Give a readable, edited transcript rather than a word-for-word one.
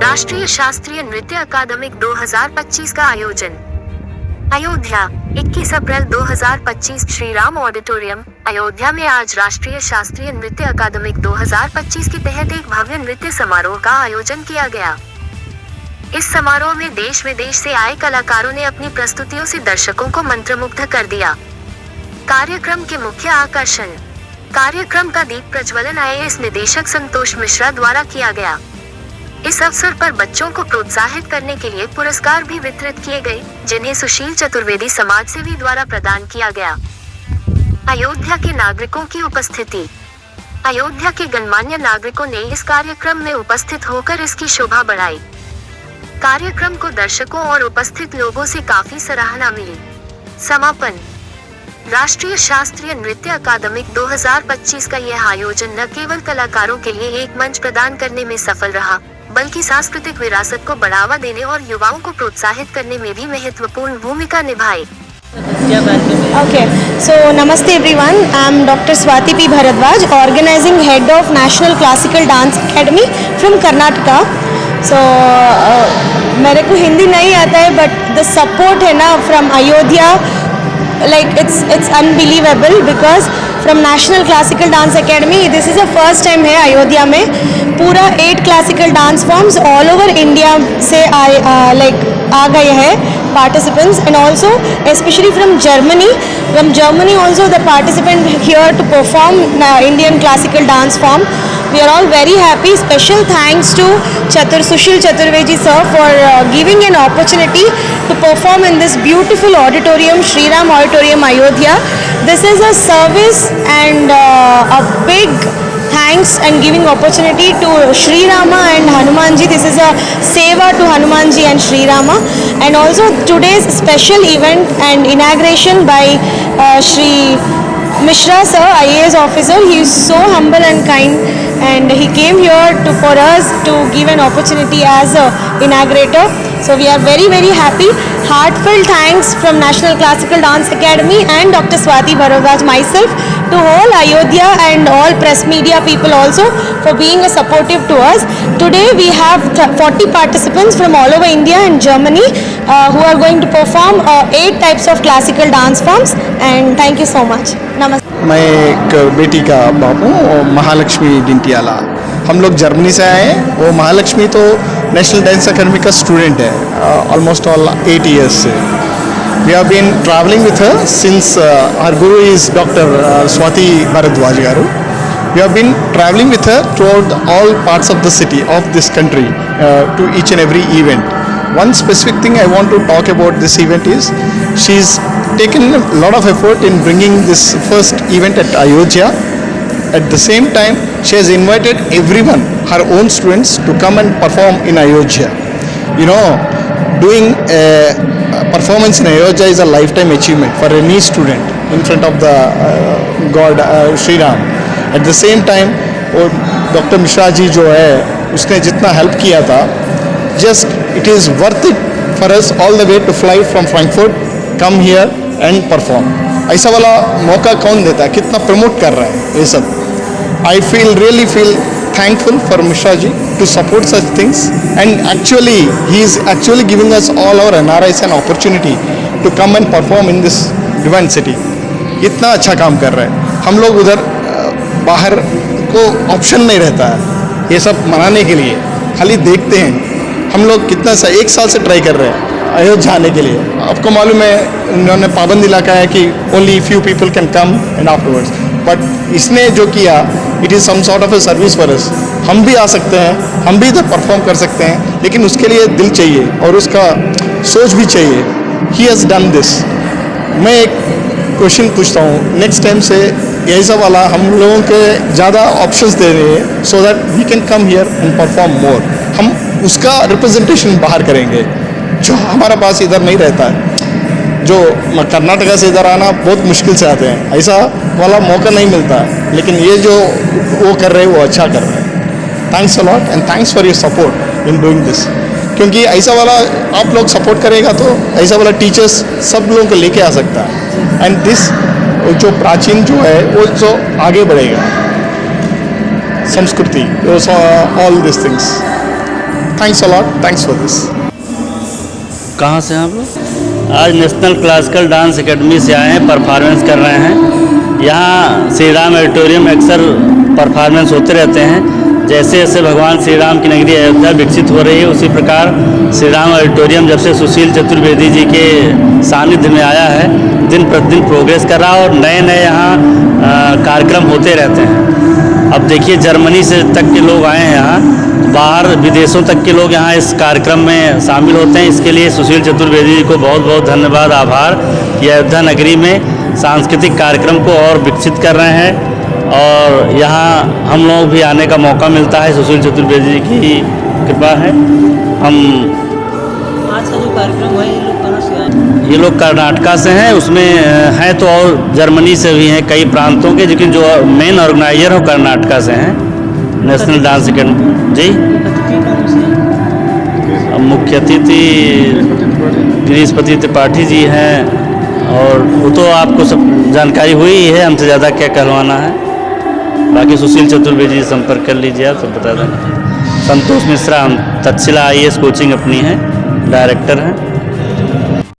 राष्ट्रीय शास्त्रीय नृत्य अकादमिक 2025 का आयोजन। अयोध्या 21 अप्रैल 2025 श्री राम ऑडिटोरियम अयोध्या में आज राष्ट्रीय शास्त्रीय नृत्य अकादमिक 2025 के तहत एक भव्य नृत्य समारोह का आयोजन किया गया। इस समारोह में देश विदेश से आए कलाकारों ने अपनी प्रस्तुतियों से दर्शकों को मंत्रमुग्ध कर दिया। कार्यक्रम के मुख्य आकर्षण। कार्यक्रम का दीप प्रज्वलन आईएएस निदेशक संतोष मिश्रा द्वारा किया गया। इस अवसर पर बच्चों को प्रोत्साहित करने के लिए पुरस्कार भी वितरित किए गए, जिन्हें सुशील चतुर्वेदी समाज सेवी द्वारा प्रदान किया गया। अयोध्या के नागरिकों की उपस्थिति। अयोध्या के गणमान्य नागरिकों ने इस कार्यक्रम में उपस्थित होकर इसकी शोभा बढ़ाई। कार्यक्रम को दर्शकों और उपस्थित लोगों से काफी सराहना मिली। समापन। राष्ट्रीय शास्त्रीय नृत्य अकादमिक 2025 का यह आयोजन न केवल कलाकारों के लिए एक मंच प्रदान करने में सफल रहा, बल्कि सांस्कृतिक विरासत को बढ़ावा देने और युवाओं को प्रोत्साहित करने में भी महत्वपूर्ण भूमिका निभाई। Okay, so Namaste everyone. I am Dr. Swati P. Bharadwaj, organizing head of National Classical Dance Academy from Karnataka. So मेरे को हिंदी नहीं आता है, but the support है ना from Ayodhya, like it's unbelievable because from National Classical Dance Academy, this is the first time है अयोध्या में पूरा 8 classical dance forms all over India से आ गए हैं participants, and also especially from Germany also the participant here to perform Indian classical dance form. We are all very happy. Special thanks to Sushil Chaturvedi sir for giving an opportunity to perform in this beautiful auditorium, Shri Ram Auditorium, Ayodhya. This is a service and a big thanks and giving opportunity to Shri Rama and Hanumanji. This is a seva to Hanumanji and Shri Rama. And also today's special event and inauguration by Shri Mishra sir, IAS officer. He is so humble and kind, and he came here for us to give an opportunity as a inaugurator. So we are very very happy. Heartfelt thanks from National Classical Dance Academy and Dr. Swati Bharadwaj, myself, to whole Ayodhya and all press media people also for being supportive to us. Today we have 40 participants from all over India and Germany who are going to perform 8 types of classical dance forms, and thank you so much. Namaste. मैं एक बेटी का बाप हूँ, महालक्ष्मी डिंटियाला। हम लोग Germany से आए हैं। वो महालक्ष्मी तो नेशनल डांस अकेडमी का स्टूडेंट है, ऑलमोस्ट ऑल 8 years से। We have been traveling with her since her guru is Dr. Swati Bharadwaj garu. We have been traveling with her throughout all parts of the city of this country to each and every event. One specific thing I want to talk about this event is she's taken a lot of effort in bringing this first event at Ayodhya. At the same time, she has invited everyone, her own students, to come and perform in Ayodhya. You know, doing a performance in Ayodhya is a lifetime achievement for any student in front of the God Shri Ram. At the same time, Dr. Mishra ji जो है उसने जितना help किया था, just it is worth it for us all the way to fly from Frankfurt, come here and perform. ऐसा वाला मौका कौन देता है, कितना प्रमोट कर रहा है ये सब. I really feel thankful for Mishra ji to support such things, and actually he is actually giving us all our NRIs an opportunity to come and perform in this divine city. इतना अच्छा काम कर रहा है. हम लोग उधर बाहर को ऑप्शन नहीं रहता है ये सब मनाने के लिए, खाली देखते हैं. हम लोग कितना 1 साल से ट्राई कर रहे हैं अयोध्या आने के लिए. आपको मालूम है उन्होंने पाबंदी लगा है कि only few people can come and afterwards, but इसने जो किया it is some sort of a service for us. हम भी आ सकते हैं, हम भी इधर परफॉर्म कर सकते हैं, लेकिन उसके लिए दिल चाहिए और उसका सोच भी चाहिए. He has done this. मैं एक क्वेश्चन पूछता हूँ, नेक्स्ट टाइम से ऐसा वाला हम लोगों के ज़्यादा ऑप्शंस दे रहे हैं so that we can come here and perform more. हम उसका रिप्रेजेंटेशन बाहर करेंगे जो हमारा पास इधर नहीं रहता है. जो कर्नाटका से इधर आना बहुत मुश्किल से आते हैं, ऐसा वाला मौका नहीं मिलता है, लेकिन ये जो वो कर रहे हैं वो अच्छा कर रहे हैं. Thanks a lot and thanks for your support in doing this. क्योंकि ऐसा वाला आप लोग सपोर्ट करेगा तो ऐसा वाला टीचर्स सब लोगों को लेके आ सकता है, एंड दिस जो प्राचीन जो है वो जो आगे बढ़ेगा, संस्कृति, all this things. Thanks a lot, thanks for this. कहाँ से हैं आप लोग? आज नेशनल क्लासिकल डांस एकेडमी से आए हैं, परफॉर्मेंस कर रहे हैं। यहाँ श्री राम ऑडिटोरियम अक्सर परफॉर्मेंस होते रहते हैं। जैसे जैसे भगवान श्री राम की नगरी अयोध्या विकसित हो रही है, उसी प्रकार श्री राम ऑडिटोरियम जब से सुशील चतुर्वेदी जी के सानिध्य में आया है, दिन प्रतिदिन प्रोग्रेस कर रहा है और नए नए यहाँ कार्यक्रम होते रहते हैं। अब देखिए, जर्मनी से तक के लोग आए हैं यहाँ, बाहर विदेशों तक के लोग यहाँ इस कार्यक्रम में शामिल होते हैं। इसके लिए सुशील चतुर्वेदी जी को बहुत बहुत धन्यवाद, आभार कि अयोध्या नगरी में सांस्कृतिक कार्यक्रम को और विकसित कर रहे हैं और यहाँ हम लोग भी आने का मौका मिलता है। सुशील चतुर्वेदी जी की कृपा है। हम आज का जो कार्यक्रम है, ये लोग कहाँ से आए? ये लोग कर्नाटका से हैं, उसमें हैं तो और जर्मनी से भी हैं, कई प्रांतों के, लेकिन जो मेन ऑर्गेनाइजर हो कर्नाटका से हैं, नेशनल डांस एकेडमी। जी, अतिथि कौन से हैं? अब मुख्य अतिथि गिरीशपति त्रिपाठी जी हैं और वो तो आपको सब जानकारी हुई ही है, हमसे ज़्यादा क्या कहलवाना है। बाकी सुशील चतुर्वेदी जी संपर्क कर लीजिए, आप सब बता देंगे। संतोष मिश्रा, तक्षशिला IAS कोचिंग अपनी है, डायरेक्टर हैं।